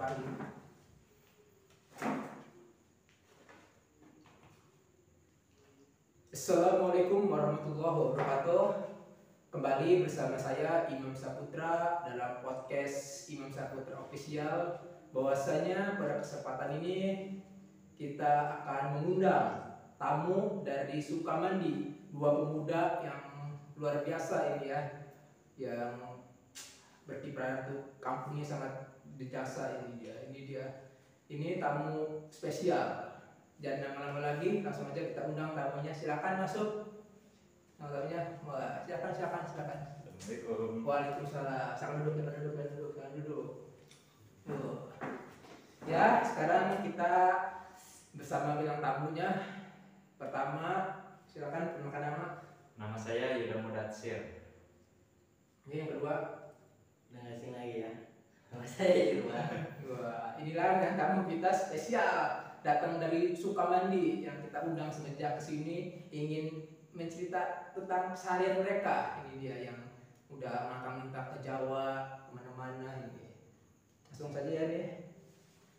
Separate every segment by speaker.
Speaker 1: pagi. Assalamualaikum warahmatullahi wabarakatuh. Kembali bersama saya Imam Saputra dalam podcast Imam Saputra Official. Bahwasanya pada kesempatan ini kita akan mengundang tamu dari Sukamandi, dua pemuda yang luar biasa ini ya, yang berkiprah untuk kampungnya sangat dijasa ini tamu spesial. Jangan lama-lama lagi, langsung aja kita undang tamunya. Silakan masuk. Tamunya, silakan.
Speaker 2: Assalamualaikum.
Speaker 1: Waalaikumsalam. Silakan duduk. Tuh. Ya, sekarang kita bersama bilang tamunya. Pertama, silakan perkenalkan nama.
Speaker 2: Nama saya Yuda Mudatsir.
Speaker 1: Ini yang kedua.
Speaker 3: Nah, asing lagi ya. Nama saya Yuda.
Speaker 1: Wah, inilah yang tamu kita spesial datang dari Sukamandi yang kita undang semenjak kesini ingin mencerita tentang keseharian mereka. Ini dia yang udah minta ke Jawa kemana-mana ini. Langsung saja ya nih.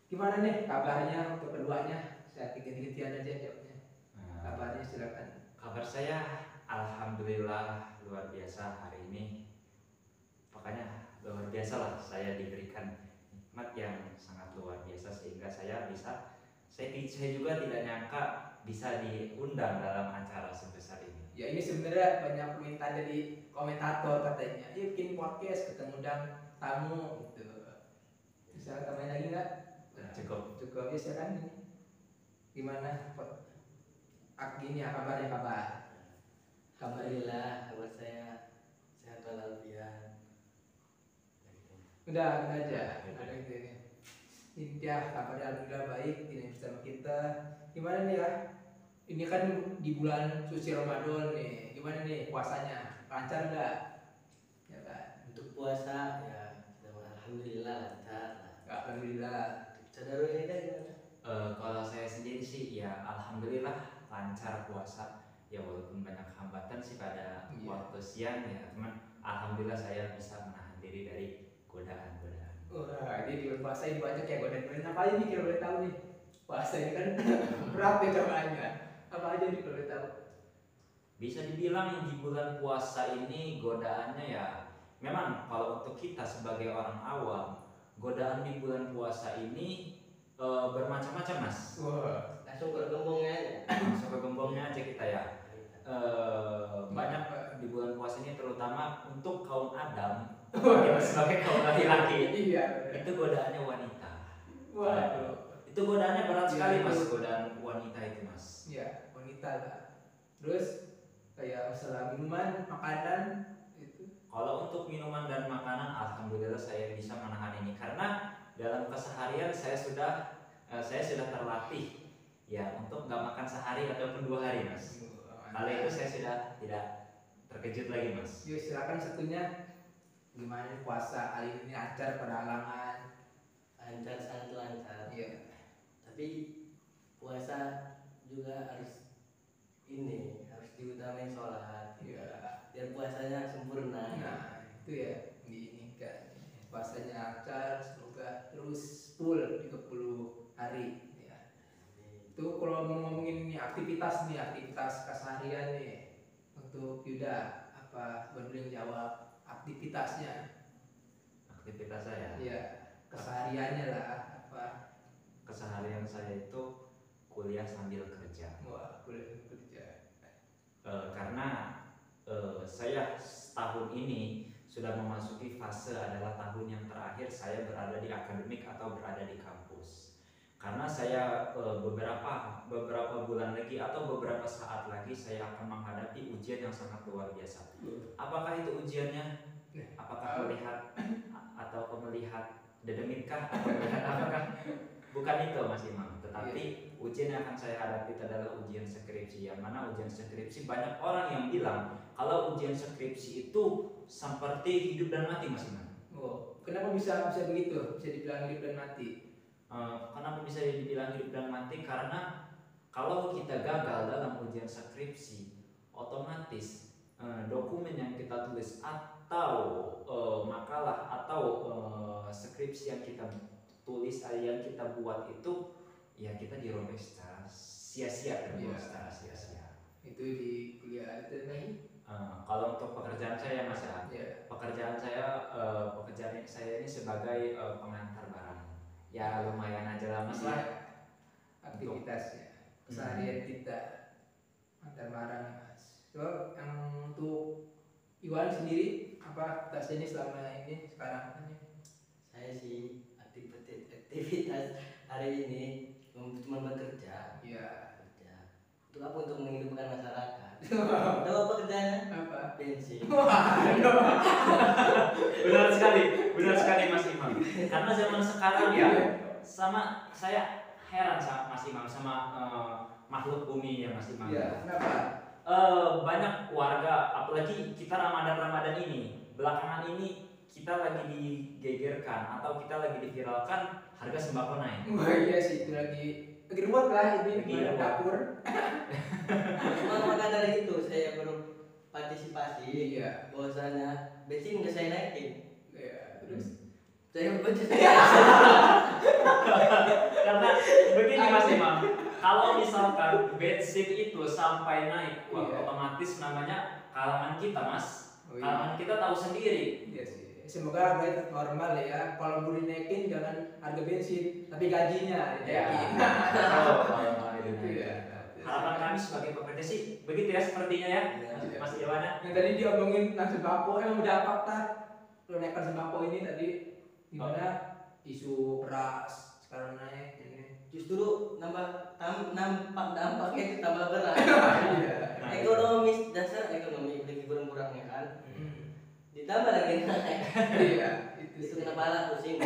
Speaker 1: Gimana nih kabarnya untuk keduanya? Saya ganti-gantian aja jawabnya. Kabarnya silakan.
Speaker 2: Kabar saya alhamdulillah luar biasa hari ini. Pokoknya luar biasa lah, saya diberikan nikmat yang sangat luar biasa sehingga saya juga tidak nyangka bisa diundang dalam acara sebesar ini.
Speaker 1: Ya ini sebenarnya banyak permintaan dari komentator katanya, bikin podcast ketemu undang tamu gitu. Bisa tambahin lagi nggak?
Speaker 2: Cukup
Speaker 1: Ya silakan. Gimana? Gini ya kabar.
Speaker 3: Alhamdulillah, kabar saya sehat walafiat.
Speaker 1: Udah aja. Intinya kabarnya alhamdulillah baik, ini bersama kita. Gimana nih ya? Ini kan di bulan suci Ramadan nih. Gimana nih puasanya? Lancar nggak? Ya kan.
Speaker 3: Untuk puasa ya, alhamdulillah lancar.
Speaker 1: Alhamdulillah.
Speaker 3: Saudara ini gimana?
Speaker 2: kalau saya sendiri sih ya alhamdulillah lancar puasa. Ya walaupun banyak hambatan sih pada waktu siang ya, cuman alhamdulillah saya bisa menahan diri dari godaan-godaan.
Speaker 1: Wah, ini di puasa ini banyak ya godaan-godaan. Apa aja nih kalau boleh tahu nih? Puasa ini kan berat ya cobaannya. Apa aja nih kalau boleh tahu?
Speaker 2: Bisa dibilang di bulan puasa ini godaannya ya memang kalau untuk kita sebagai orang awam, godaan di bulan puasa ini bermacam-macam mas.
Speaker 1: Wah,
Speaker 3: Langsung ke gembongnya aja.
Speaker 2: Langsung ke gembongnya aja kita ya. Banyak di bulan puasa ini terutama untuk kaum Adam, kita sebagai kaum laki-laki,
Speaker 1: iya.
Speaker 2: itu godaannya wanita.
Speaker 1: Waduh.
Speaker 2: Itu godaannya berat sekali mas,
Speaker 1: Iya.
Speaker 2: godaan wanita itu mas.
Speaker 1: Iya, wanita lah. Terus kayak masalah minuman, makanan itu.
Speaker 2: Kalau untuk minuman dan makanan, alhamdulillah saya bisa menahan ini karena dalam keseharian saya sudah terlatih ya untuk nggak makan sehari ataupun 2 hari mas. Kali itu saya sudah tidak terkejut lagi mas.
Speaker 1: Yuk silakan satunya. Gimana nih puasa kali ini lancar pada halangan?
Speaker 3: Lancar, sangat lancar.
Speaker 1: Iya.
Speaker 3: Tapi puasa juga harus diutamain sholat.
Speaker 1: Iya.
Speaker 3: Biar puasanya sempurna.
Speaker 1: Nah, itu ya diinginkan. Puasanya lancar, semoga terus full 30 hari ya. Itu kalau mau ngomongin nih aktivitas keseharian nih untuk Yuda, apa boleh jawab aktivitasnya?
Speaker 2: Aktivitas saya,
Speaker 1: Iya, kesehariannya lah apa?
Speaker 2: keseharian saya itu kuliah sambil kerja.
Speaker 1: Wah, boleh kerja.
Speaker 2: Karena saya tahun ini sudah memasuki fase adalah tahun yang terakhir saya berada di akademik atau berada di kampus. Karena saya beberapa bulan lagi atau beberapa saat lagi saya akan menghadapi ujian yang sangat luar biasa. Apakah itu ujiannya? Apakah melihat dedemitkah atau melihat apakah? Bukan itu Mas Imam, tetapi ujian yang akan saya hadapi adalah ujian skripsi. Yang mana ujian skripsi banyak orang yang bilang kalau ujian skripsi itu seperti hidup dan mati Mas Imam.
Speaker 1: Oh, kenapa bisa begitu? Bisa dibilang hidup dan mati?
Speaker 2: Kenapa bisa dibilang hidup dan mati? Karena kalau kita gagal dalam ujian skripsi, otomatis dokumen yang kita tulis atau makalah atau skripsi yang kita tulis yang kita buat itu ya kita dirobek secara sia-sia,
Speaker 1: Iya.
Speaker 2: secara sia-sia.
Speaker 1: Itu di kuliah itu lagi.
Speaker 2: Kalau untuk pekerjaan saya Mas ya,
Speaker 1: Ya.
Speaker 2: pekerjaan saya ini sebagai pengantar barang. Ya lumayan aja lah Mas lah.
Speaker 1: Iya. Aktivitasnya keseharian kita antar barang ya, Mas. So, yang untuk Iwan sendiri apa tasnya ini selama ini sekarang ini?
Speaker 3: Saya sih aktivitas hari ini cuma bekerja.
Speaker 1: Iya.
Speaker 3: Kerja. Untuk apa? Untuk menghidupkan masyarakat. Tahu apa kerjanya?
Speaker 1: Apa?
Speaker 3: Bensin.
Speaker 2: Benar sekali Mas Imam. Karena zaman sekarang ya, sama saya heran sama Mas Imam sama makhluk bumi ya Mas Imam.
Speaker 1: Iya. Kenapa?
Speaker 2: Banyak warga, apalagi kita Ramadan ini, belakangan ini kita lagi digegerkan atau kita lagi diviralkan harga sembako naik.
Speaker 1: Wah iya sih itu lagi ruwet lah ini
Speaker 2: Lagi
Speaker 1: di
Speaker 2: ruwet.
Speaker 1: dapur.
Speaker 3: Maka dari itu saya berpartisipasi.
Speaker 1: Iya.
Speaker 3: Bahwasanya bensin nggak saya naikin.
Speaker 1: Iya. Terus
Speaker 3: Saya baca.
Speaker 2: Karena begini Mas Imam, kalau misalkan bensin itu sampai naik, wah,
Speaker 1: Iya.
Speaker 2: otomatis namanya kalangan kita Mas,
Speaker 1: oh, iya.
Speaker 2: kalangan kita tahu sendiri.
Speaker 1: Iya sih. Semoga harga normal ya. Kalau mau dinaikin jangan harga bensin, tapi gajinya dinaikin. Gitu ya.
Speaker 2: Harapan kami sebagai pekerja sih begitu ya sepertinya ya,
Speaker 3: Iya.
Speaker 2: Mas Iwana.
Speaker 1: Yang tadi diomongin tentang sembako, emang udah fakta kenaikan sembako ini tadi gimana isu beras sekarang naik ini.
Speaker 3: Justru nampak dampaknya itu tambah berat.
Speaker 1: Iya.
Speaker 3: Ekonomis, dasar ekonomi lagi kurang-kurangnya kan. Ditambah lagi naik.
Speaker 1: Iya,
Speaker 3: Itu kepala pusing.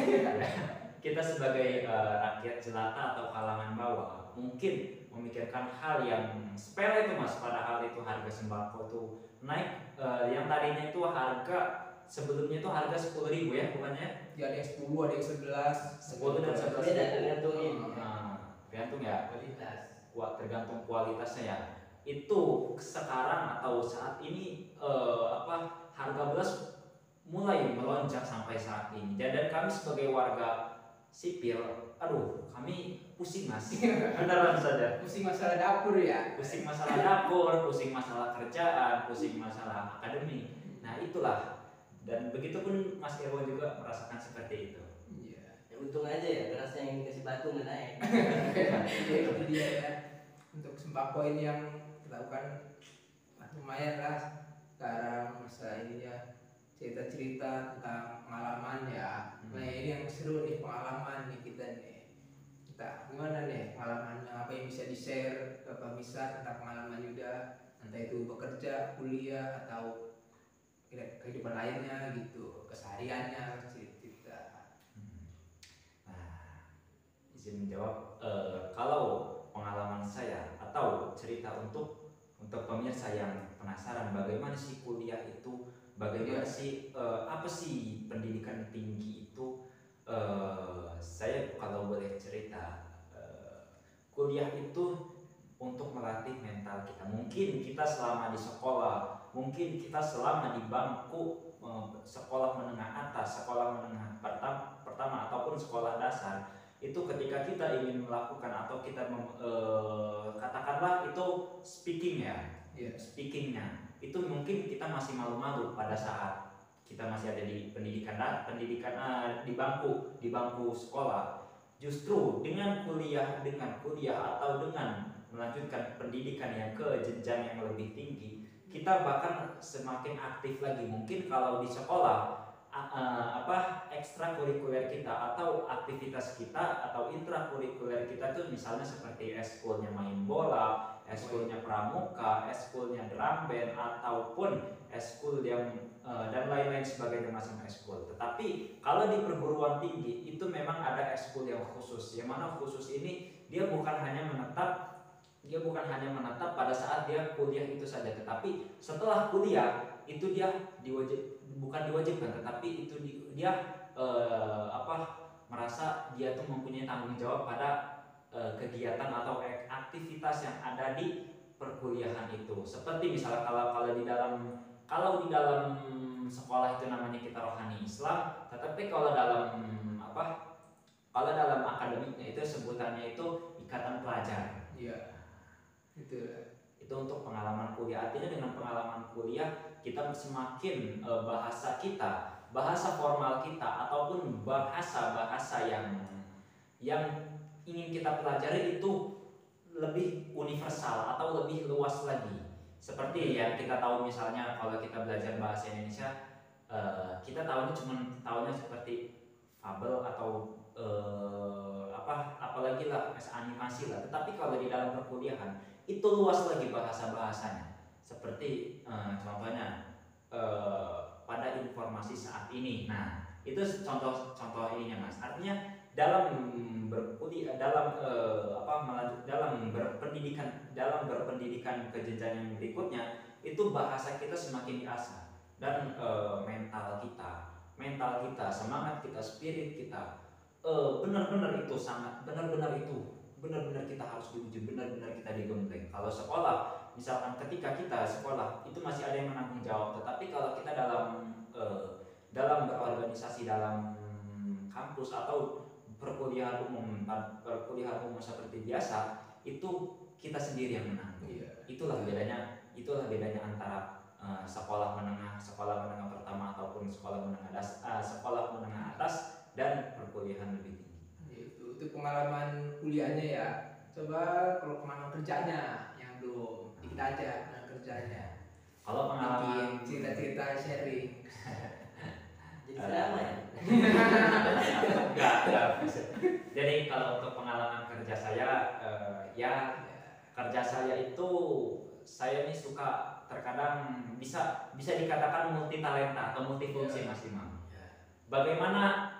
Speaker 2: Kita sebagai rakyat jelata atau kalangan bawah mungkin memikirkan hal yang sepele itu Mas, padahal itu harga sembako tuh naik, yang tadinya itu harga sebelumnya itu harga 10.000 ya bukannya?
Speaker 1: Ya ada yang 10, ada yang 11.
Speaker 2: 10 dan 11.
Speaker 3: Beda tergantung ini.
Speaker 2: Tergantung ya,
Speaker 3: Kualitas.
Speaker 2: tergantung kualitasnya ya. Itu sekarang atau saat ini harga beras mulai melonjak sampai saat ini. Dan kami sebagai warga sipil, aduh kami pusing Mas. Beneran saja.
Speaker 1: Pusing masalah dapur ya.
Speaker 2: Pusing masalah dapur, pusing masalah kerjaan, pusing masalah akademik. Nah itulah. Dan begitu pun Mas Irwan juga merasakan seperti itu.
Speaker 1: Iya.
Speaker 3: Ya untung aja ya berasnya yang dikasih batu nggak naik.
Speaker 1: Itu dia ya. Untuk sembako ini yang kita lakukan lumayan lah sekarang masa ini ya, cerita-cerita tentang pengalaman ya. Nah ini yang seru nih, pengalaman nih kita nih. Kita gimana nih pengalamannya, apa yang bisa di-share ke pemirsa tentang pengalaman Yuda, entah itu bekerja, kuliah atau kehidupan lainnya gitu, kesehariannya cerita.
Speaker 2: Nah, izin menjawab, kalau pengalaman saya atau cerita untuk pemirsa yang penasaran bagaimana sih kuliah itu, bagaimana sih apa sih pendidikan tinggi itu, saya kalau boleh cerita, kuliah itu untuk melatih mental kita. Mungkin kita selama di sekolah, mungkin kita selama di bangku sekolah menengah atas, sekolah menengah pertama ataupun sekolah dasar, itu ketika kita ingin melakukan atau kita katakanlah itu speaking ya, speakingnya itu mungkin kita masih malu-malu pada saat kita masih ada di pendidikan di bangku sekolah. Justru dengan kuliah atau dengan melanjutkan pendidikan yang ke jenjang yang lebih tinggi, kita bahkan semakin aktif lagi. Mungkin kalau di sekolah ekstrakurikuler kita atau aktivitas kita atau intrakurikuler kita tuh misalnya seperti eskulnya main bola, eskulnya pramuka, eskulnya drum band ataupun eskul yang dan lain-lain sebagainya macam eskul. Tetapi kalau di perguruan tinggi itu memang ada eskul yang khusus, yang mana khusus ini dia bukan hanya menetap pada saat dia kuliah itu saja, tetapi setelah kuliah itu dia bukan diwajibkan, tetapi itu dia merasa dia tuh mempunyai tanggung jawab pada kegiatan atau aktivitas yang ada di perkuliahan itu. Seperti misalnya kalau di dalam sekolah itu namanya kita rohani Islam, tetapi kalau dalam Kalau dalam akademiknya itu sebutannya itu ikatan pelajar.
Speaker 1: Iya. Itu.
Speaker 2: Itu untuk pengalaman kuliah. Artinya dengan pengalaman kuliah kita semakin bahasa kita, bahasa formal kita ataupun bahasa-bahasa yang ingin kita pelajari itu lebih universal atau lebih luas lagi. Seperti yang kita tahu misalnya kalau kita belajar bahasa Indonesia, kita tahunya seperti fabel atau apalagi lah animasi lah. Tetapi kalau di dalam perkuliahan itu luas lagi bahasa-bahasanya. Seperti contohnya pada informasi saat ini. Nah, itu contoh ininya Mas. Artinya dalam berkuliah, dalam berpendidikan ke jenjang yang berikutnya, itu bahasa kita semakin diasah dan mental kita, semangat kita, spirit kita, benar-benar kita harus diuji, benar-benar kita digembleng. Kalau sekolah, misalkan ketika kita sekolah itu masih ada yang menanggung jawab, tetapi kalau kita dalam berorganisasi dalam kampus atau perkuliahan umum seperti biasa, itu kita sendiri yang menanggung.
Speaker 1: Iya.
Speaker 2: Itulah bedanya antara sekolah menengah pertama ataupun sekolah menengah atas dan perkuliahan lebih tinggi.
Speaker 1: Itu pengalaman kuliahnya ya. Coba kalau pengalaman kerjanya yang belum dikit aja pengalaman kerjanya.
Speaker 2: Kalau pengalaman
Speaker 1: cerita-cerita sharing.
Speaker 3: Jadi selama ya.
Speaker 2: Enggak. Jadi kalau untuk pengalaman kerja saya, kerja saya itu saya ini suka terkadang bisa dikatakan multi talenta atau multifungsi Mas Imam. Bagaimana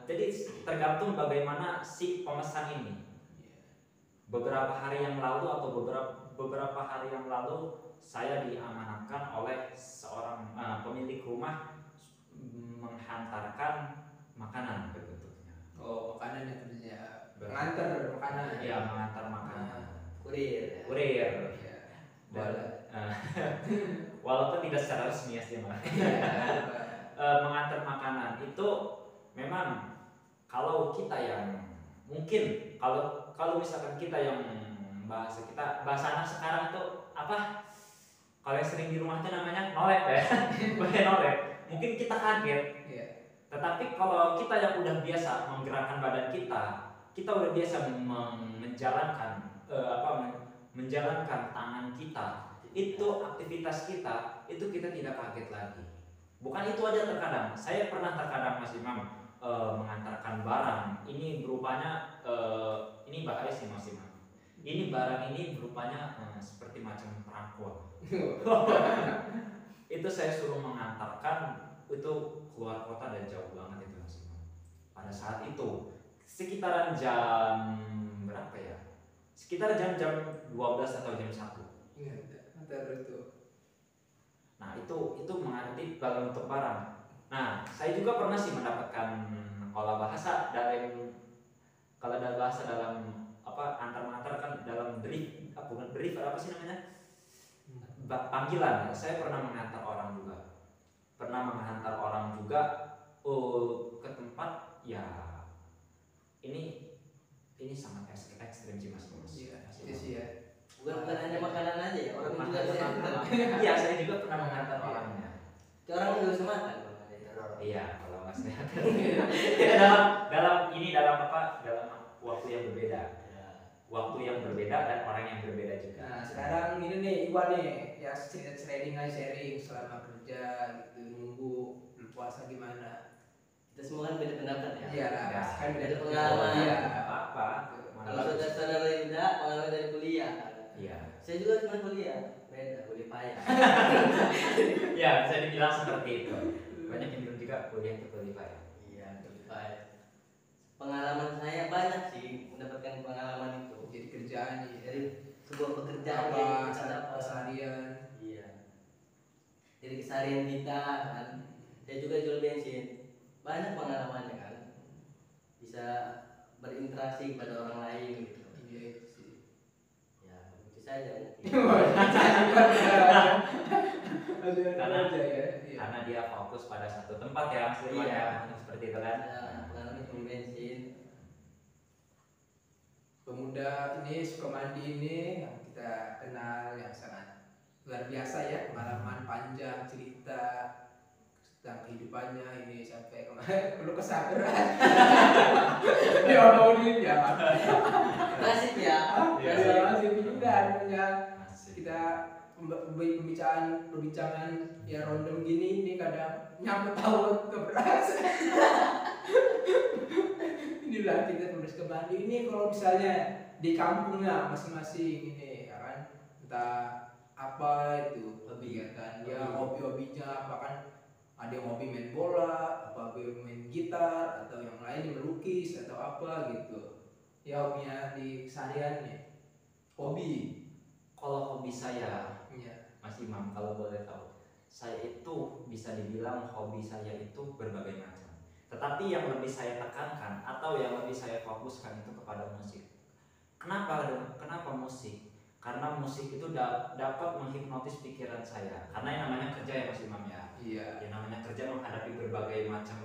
Speaker 2: jadi tergantung bagaimana si pemesan ini. Beberapa hari yang lalu atau beberapa hari yang lalu saya diamanatkan oleh seorang pemilik rumah menghantarkan makanan bentuknya.
Speaker 1: Oh, makanan yang kerja mengantar makanan.
Speaker 2: Iya, mengantar makanan.
Speaker 3: Kurir.
Speaker 1: Iya.
Speaker 2: Walaupun tidak secara resmi ya sih Mas. Mengantar makanan itu memang kalau kita yang mungkin kalau misalkan kita yang bahasa anak sekarang itu apa, kalau yang sering di rumah itu namanya nolep ya. Nolep mungkin kita kaget, tetapi kalau kita yang udah biasa menggerakkan badan kita udah biasa menjalankan tangan kita, itu aktivitas kita tidak kaget lagi. Bukan itu aja, terkadang saya pernah Mas Imam mengantarkan barang. Ini berupanya ini bahaya sih Mas Imam. Ini barang ini berupanya seperti macam perangkul. Itu saya suruh mengantarkan itu keluar kota dan jauh banget itu Mas Imam. Pada saat itu sekitaran jam berapa ya? Sekitar jam 12 atau jam 1.
Speaker 1: Iya, antara itu.
Speaker 2: Nah itu mengerti dalam bentuk barang. Nah saya juga pernah sih mendapatkan kalau bahasa dalam antar kan dalam brief, bukan brief, apa sih namanya, panggilan. Saya pernah menghantar orang juga ke tempat ya ini sangat ekstrim sih Mas.
Speaker 1: Iya sih ya.
Speaker 3: Bukan hanya makanan aja ya, orang juga bisa.
Speaker 2: Iya, saya juga pernah menghantar orangnya.
Speaker 3: Orang juga bisa makan.
Speaker 2: Iya, kalau nggak sehat. dalam waktu yang berbeda. Waktu yang berbeda dan orang yang berbeda juga.
Speaker 1: Nah, sekarang ini nih Iwan nih, ya sharing selama kerja gitu, nunggu puasa gimana.
Speaker 3: Kita semua kan beda pendapat ya.
Speaker 1: Iya lah, kan
Speaker 3: beda pengalaman.
Speaker 1: Iya,
Speaker 2: apa?
Speaker 3: Kalau saudara Yuda, pengalaman dari kuliah.
Speaker 2: Iya.
Speaker 3: Saya juga cuma kuliah, beda kuliah payah.
Speaker 2: Ya, bisa dibilang seperti itu. Banyak yang bilang juga kuliah itu kuliah payah.
Speaker 3: Iya, kuliah payah. Pengalaman saya banyak sih, mendapatkan pengalaman itu.
Speaker 1: Jadi kerjaan
Speaker 3: Dari sebuah pekerjaan
Speaker 1: apa
Speaker 3: yang kita dapat.
Speaker 1: keseharian.
Speaker 3: Iya. Dari keseharian kita kan. Saya juga jual bensin. Banyak pengalamannya kan. Bisa berinteraksi kepada orang lain gitu.
Speaker 1: Iya itu sih.
Speaker 3: Ya, itu saja.
Speaker 2: Karena dia fokus pada satu tempat ya, Mas Lima ya, seperti itu kan.
Speaker 3: Pengalaman cuma bensin.
Speaker 1: depannya ini sampai kemarin perlu kesabaran. Diomongin ya.
Speaker 3: Nasib ya.
Speaker 1: Ya, sih juga ya.
Speaker 2: Asik.
Speaker 1: Kita perbincangan ya random gini ini kadang nyambut tahu ke beras. Inilah kita tulis kembali ini kalau misalnya di kampungnya masing-masing ini ya kan, entah apa itu kegiatan ya, hobi-hobinya apa kan, ada yang hobi main bola, apa hobi main gitar, atau yang lain melukis atau apa gitu ya, hobinya di kesehariannya. Hobi
Speaker 2: Kalau hobi saya,
Speaker 1: ya.
Speaker 2: Mas Imam, kalau boleh tahu, saya itu bisa dibilang hobi saya itu berbagai macam. Tetapi yang lebih saya tekankan atau yang lebih saya fokuskan itu kepada musik. Kenapa musik? Karena musik itu dapat menghipnotis pikiran saya. Karena yang namanya kerja ya Mas Imam ya.
Speaker 1: Iya.
Speaker 2: Yang namanya kerja menghadapi berbagai macam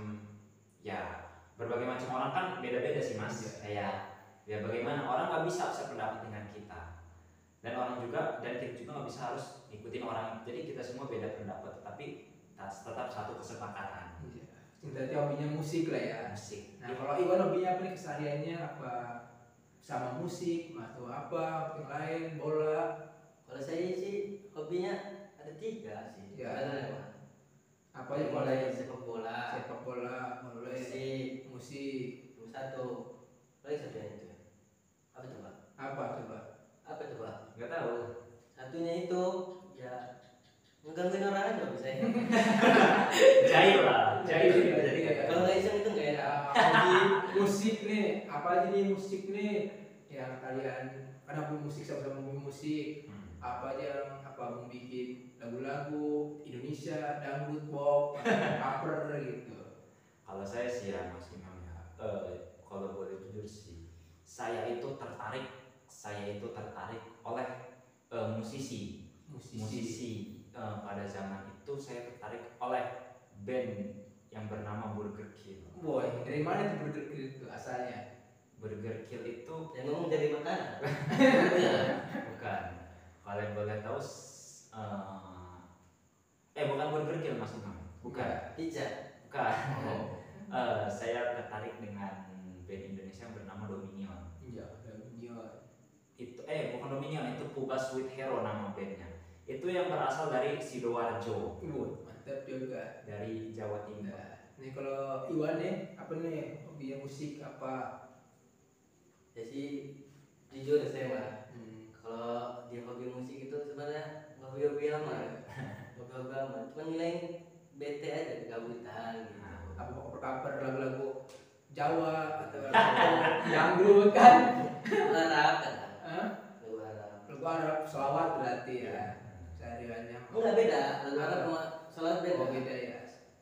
Speaker 2: orang kan beda-beda sih Mas.
Speaker 1: Iya.
Speaker 2: Kayak ya bagaimana orang nggak bisa sependapat dengan kita. Dan kita juga nggak bisa harus ikutin orang. Jadi kita semua beda pendapat, tetapi tetap satu kesepakatan.
Speaker 1: Iya. Berarti hobinya musik lah ya.
Speaker 2: Musik.
Speaker 1: Nah kalau Iwan hobinya apa nih, kesehariannya apa sama musik atau apa yang lain, bola?
Speaker 3: Kalau saya sih hobinya ada 3 sih.
Speaker 1: Ya.
Speaker 3: Sebenarnya.
Speaker 1: Apa yang mulai
Speaker 3: sepak bola,
Speaker 1: mulai musik.
Speaker 3: Terus satu lagi satunya itu apa coba?
Speaker 1: Apa coba?
Speaker 2: Nggak tahu.
Speaker 3: Satunya itu ya ngegangguin orang aja bisa ya.
Speaker 2: Jahil lah.
Speaker 1: Jadi
Speaker 3: Kalau nggak iseng itu nggak enak.
Speaker 1: hobi musik nih, apa aja nih musik nih yang kalian, karena hobi musik sama-sama hobi musik, apa aja yang mau bikin lagu-lagu Indonesia, dangdut, pop, cover gitu.
Speaker 2: Kalau saya sih ya Mas Imam ya, kalau boleh jujur sih, saya itu tertarik oleh musisi. Pada zaman itu saya tertarik oleh band yang bernama Burger Kill.
Speaker 1: Boy, dari mana tuh Burger Kill itu asalnya?
Speaker 2: Burger Kill itu
Speaker 3: Yang ngomong jadi makanan.
Speaker 2: bukan. Kalau yang boleh tahu, bukan Burger Kill Mas Imam. Bukan.
Speaker 3: Pizza.
Speaker 2: Bukan.
Speaker 1: Oh.
Speaker 2: Saya tertarik dengan band Indonesia yang bernama Dominion.
Speaker 1: Iya, Dominion.
Speaker 2: Itu bukan Dominion, itu Puba Sweet Hero nama bandnya. Itu yang berasal dari Sidoarjo,
Speaker 1: Mantap juga.
Speaker 2: dari Jawa Timur.
Speaker 1: Nah, nih kalau Iwan nih, apa nih hobi musik apa?
Speaker 3: Ya sih jujur saya mah.
Speaker 1: Hmm.
Speaker 3: Kalau dia hobi musik itu sebenarnya nggak hobi-hobi amat. Hobi-hobi amat. Cuma nilai bete aja kegabutan gitu.
Speaker 1: Apa cover lagu-lagu Jawa atau lagu dangdut kan?
Speaker 3: Lagu Arab kan?
Speaker 1: Hah?
Speaker 3: Lagu Arab.
Speaker 1: Lagu Arab, selawat berarti ya. Sehariannya.
Speaker 3: Enggak beda. Lagu Arab sama sholat beda.
Speaker 1: Oh, beda ya.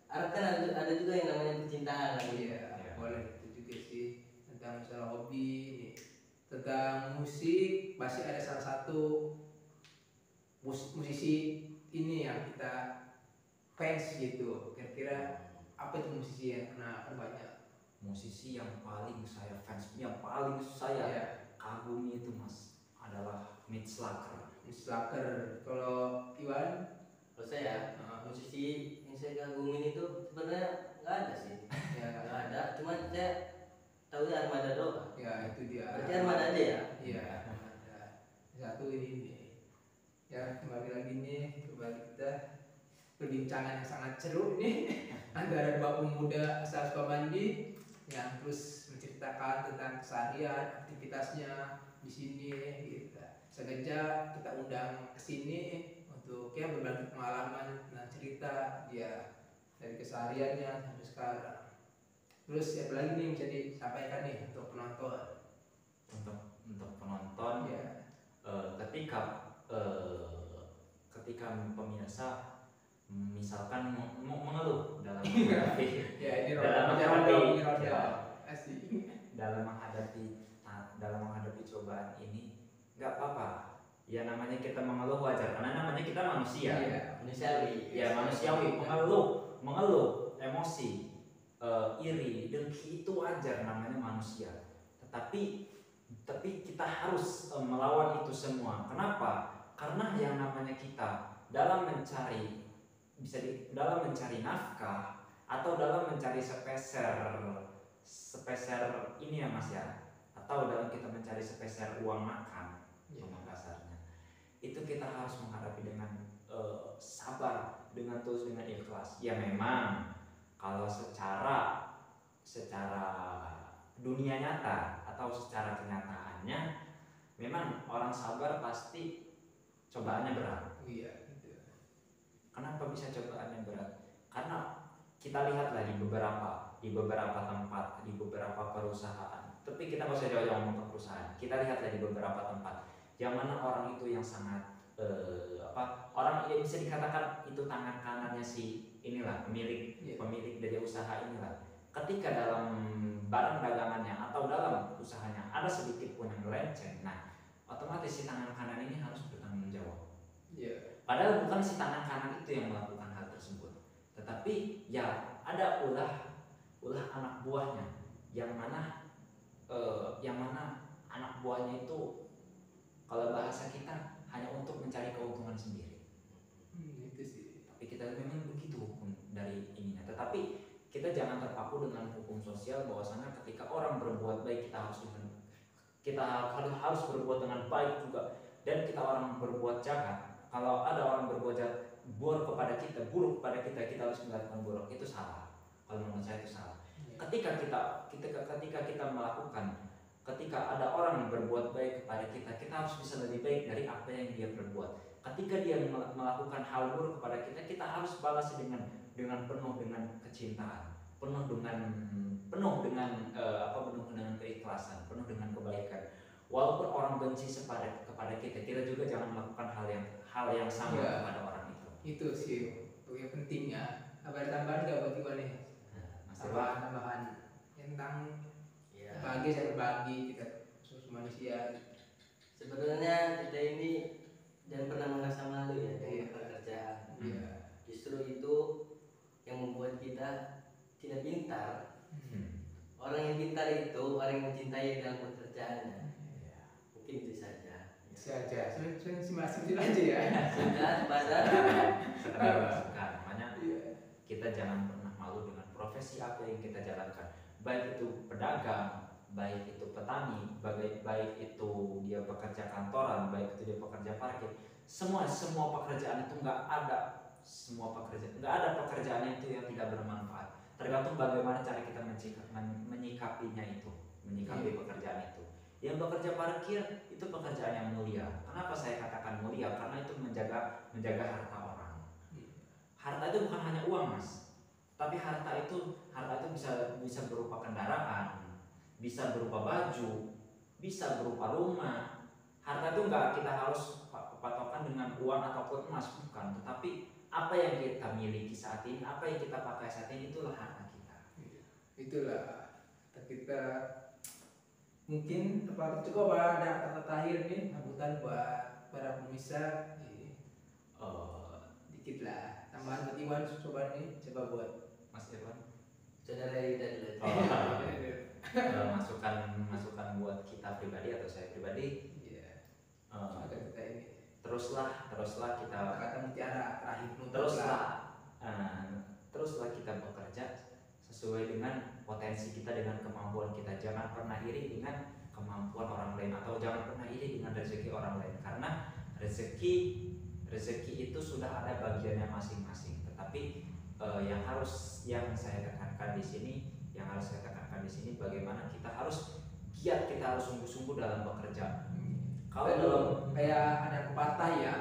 Speaker 3: Arab kan ada juga yang namanya percintaan lagu.
Speaker 1: Iya,
Speaker 2: Iya.
Speaker 1: boleh itu juga sih, tentang masalah hobi nih. Tentang musik pasti ada salah satu musisi ini yang kita fans gitu. Kira-kira apa itu musisi yang kena banyak?
Speaker 2: Musisi yang paling saya fans, yang paling saya
Speaker 1: Ya,
Speaker 2: kagumi itu Mas adalah Mitch Laker.
Speaker 1: Slacker. Kalau Iwan,
Speaker 3: Kalau saya musisi yang saya kagumin itu sebenarnya nggak ada sih.
Speaker 1: ya,
Speaker 3: Nggak ada. Cuma saya tahu Armada doang.
Speaker 1: ya itu dia.
Speaker 3: Berarti Armada aja ya.
Speaker 1: Iya, ada satu ini nih. Ya, kembali lagi nih, kembali kita perbincangan yang sangat seru nih antara dua pemuda asal Sukabumi yang terus menceritakan tentang keseharian, aktivitasnya di sini gitu. Sengaja kita undang ke sini untuk ya berbagi pengalaman dan cerita dia dari kesehariannya sampai sekarang. Terus ya lagi nih bisa disampaikan nih untuk penonton.
Speaker 2: Untuk penonton,
Speaker 1: Ya,
Speaker 2: ketika pemirsa misalkan mengeluh dalam menghadapi
Speaker 1: ya ini
Speaker 2: Dalam
Speaker 1: roda,
Speaker 2: menghadapi-
Speaker 1: asik.
Speaker 2: dalam menghadapi cobaan ini, nggak apa-apa. Ya namanya kita mengeluh wajar, karena namanya kita manusia.
Speaker 1: Iya.
Speaker 3: Manusiawi.
Speaker 2: Ya manusiawi, mengeluh emosi, iri, dengki itu wajar, namanya manusia. Tetapi kita harus melawan itu semua. Kenapa? Karena yang namanya kita dalam mencari nafkah, atau dalam mencari sepeser ini ya Mas ya, atau dalam kita mencari sepeser uang makan, ngomong kasarnya, itu kita harus menghadapi dengan sabar, dengan tulus, dengan ikhlas. Ya memang kalau secara dunia nyata atau secara kenyataannya, memang orang sabar pasti cobaannya berat.
Speaker 1: Iya, gitu.
Speaker 2: Kenapa bisa cobaannya berat? Karena kita lihat lagi di beberapa tempat, di beberapa perusahaan. Tapi kita nggak usah jauh-jauh ngomong ke perusahaan. Kita lihat lagi beberapa tempat yang mana orang itu yang sangat orang yang bisa dikatakan itu tangan kanannya si inilah pemilik dari usaha inilah. Ketika dalam barang dagangannya atau dalam usahanya ada sedikit pun yang melenceng, nah otomatis si tangan kanan ini harus bertanggung jawab.
Speaker 1: Iya.
Speaker 2: Padahal bukan si tangan kanan itu yang melakukan hal tersebut, tetapi ya ada ulah anak buahnya yang mana anak buahnya itu kalau bahasa kita hanya untuk mencari keuntungan sendiri.
Speaker 1: Itu sih.
Speaker 2: Tapi kita memang begitu hukum dari ininya. Tetapi kita jangan terpaku dengan hukum sosial bahwasanya ketika orang berbuat baik kita harus berbuat dengan baik juga, dan kita orang berbuat jahat, kalau ada orang berbuat jahat buruk kepada kita harus melakukan buruk, itu salah. Kalau menurut saya itu salah. Ketika ada orang berbuat baik kepada kita harus bisa lebih baik dari apa yang dia perbuat. Ketika dia melakukan hal buruk kepada kita harus balas dengan penuh dengan kecintaan, penuh dengan keikhlasan, penuh dengan kebaikan. Walaupun orang benci kepada kita juga jangan melakukan hal yang sama kepada orang itu.
Speaker 1: Itu sih yang pentingnya. Ada tambahan nggak buat Iwan nih? Tambahan tentang berbagi, saya berbagi kita sebagai manusia.
Speaker 3: Sebenarnya kita ini jangan pernah merasa malu ya dengan pekerjaan. Justru itu yang membuat kita tidak pintar. Orang yang pintar itu orang yang mencintai dalam pekerjaannya. Mungkin itu saja.
Speaker 1: Masih aja ya.
Speaker 3: Sudah pada
Speaker 2: sekedar masukan. Makanya kita jangan pernah malu dengan profesi apa yang kita jalankan. Baik itu pedagang, baik itu petani, baik itu dia pekerja kantoran, baik itu dia pekerja parkir. Semua pekerjaan itu nggak ada pekerjaan itu yang tidak bermanfaat. Tergantung bagaimana cara kita menyikapinya itu, pekerjaan itu. Yang bekerja parkir itu pekerjaan yang mulia. Kenapa saya katakan mulia? Karena itu menjaga harta orang. Harta itu bukan hanya uang, Mas. Tapi harta itu bisa berupa kendaraan, bisa berupa baju, bisa berupa rumah. Harta itu enggak kita harus patokan dengan uang ataupun emas, bukan. Tetapi apa yang kita miliki saat ini, apa yang kita pakai saat ini, itulah harta kita.
Speaker 1: Itulah kita. Mungkin cukup ada kata terakhir nih, sambutan buat para pemirsa. Dikit lah tambahan buat Iwan, coba buat
Speaker 2: Mas Irwan.
Speaker 3: saudara Rida dulu.
Speaker 2: Masukan buat kita pribadi atau saya pribadi.
Speaker 1: Ada kita ini.
Speaker 2: Teruslah kita
Speaker 1: Kata mutiara terakhir
Speaker 2: teruslah kita bekerja sesuai dengan potensi kita, dengan kemampuan kita. Jangan pernah iri dengan kemampuan orang lain, atau jangan pernah iri dengan rezeki orang lain, karena rezeki itu sudah ada bagiannya masing-masing. Tetapi yang saya tekankan di sini bagaimana kita harus giat, kita harus sungguh-sungguh dalam bekerja.
Speaker 1: Kalau kayak ada pepatah ya,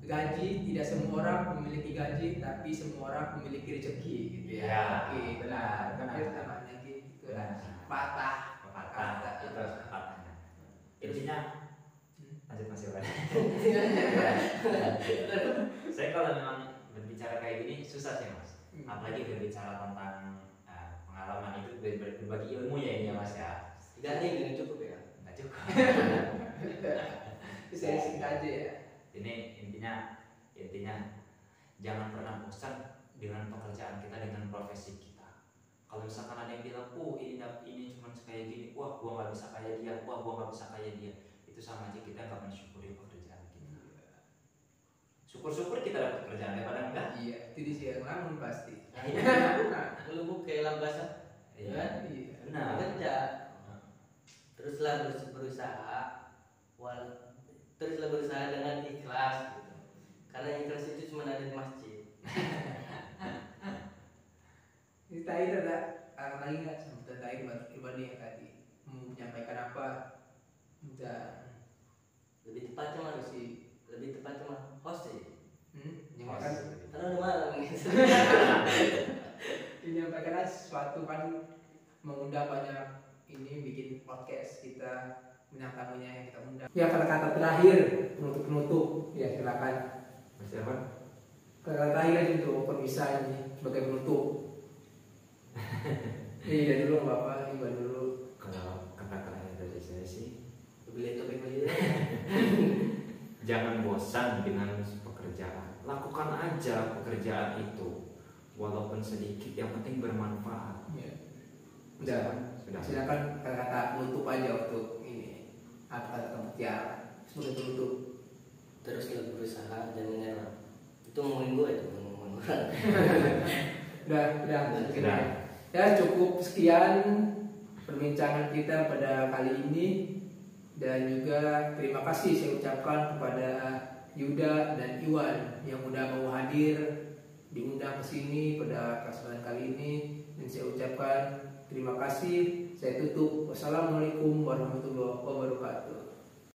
Speaker 1: gaji tidak semua orang memiliki gaji, tapi semua orang memiliki rezeki, gitu ya. Oke, benar. Namanya gitu lah. Pepatah
Speaker 2: itu pepatahnya. Intinya lanjut Mas Iwan. Saya kalau memang berbicara kayak gini susah sih Mas. Apalagi berbicara tentang pengalaman itu, berbagi ilmu ya ini ya Mas ya.
Speaker 3: Tidak cukup ya.
Speaker 2: Nggak cukup.
Speaker 1: Saya singkat aja ya.
Speaker 2: Ini intinya jangan pernah bosan dengan pekerjaan kita, dengan profesi kita. Kalau misalkan ada yang bilang, ini cuma kayak gini, gua nggak bisa kayak dia, gua nggak bisa kayak dia, itu sama aja kita nggak mensyukuri pekerjaan kita. syukur-syukur kita dapat kerjaan daripada enggak.
Speaker 1: Iya, itu sih yang lamun pasti.
Speaker 3: Nah, ini belum kayak lambasa.
Speaker 2: Iya.
Speaker 1: Iya.
Speaker 2: Benar.
Speaker 3: Kerja. Teruslah berusaha, teruslah berusaha dengan ikhlas gitu. Karena ikhlas itu cuma ada di masjid.
Speaker 1: Ini tadi ada lagi nggak sambutan tadi Irwan yang tadi mau menyampaikan apa? Dan
Speaker 3: Lebih tepatnya mah
Speaker 1: sih,
Speaker 3: host sih.
Speaker 1: menyampaikan
Speaker 3: Karena udah malam gitu.
Speaker 1: menyampaikan sesuatu kan, mengundang banyak ini bikin podcast kita, undang tamunya yang kita undang. Ya, kata-kata terakhir penutup ya, silakan.
Speaker 2: Mas Irwan.
Speaker 1: Kata terakhir aja untuk pemisah ini sebagai penutup. Iya dulu Bapak, Iwan dulu.
Speaker 2: Kalau kata-kata dari saya sih,
Speaker 3: Beli topik beli.
Speaker 2: jangan bosan dengan pekerjaan. Lakukan aja pekerjaan itu, walaupun sedikit, yang penting bermanfaat.
Speaker 1: Ya. Udah. Silakan kata-kata penutup aja untuk ini. Kata-kata mutiara sebagai penutup.
Speaker 3: Teruslah berusaha dan menyerah. Itu ngomongin gue itu, ngomongin orang.
Speaker 1: Udah. Ya, cukup sekian perbincangan kita pada kali ini, dan juga terima kasih saya ucapkan kepada Yuda dan Iwan yang udah mau hadir, diundang ke sini pada kesempatan kali ini, dan saya ucapkan terima kasih. Saya tutup. Wassalamualaikum warahmatullahi wabarakatuh.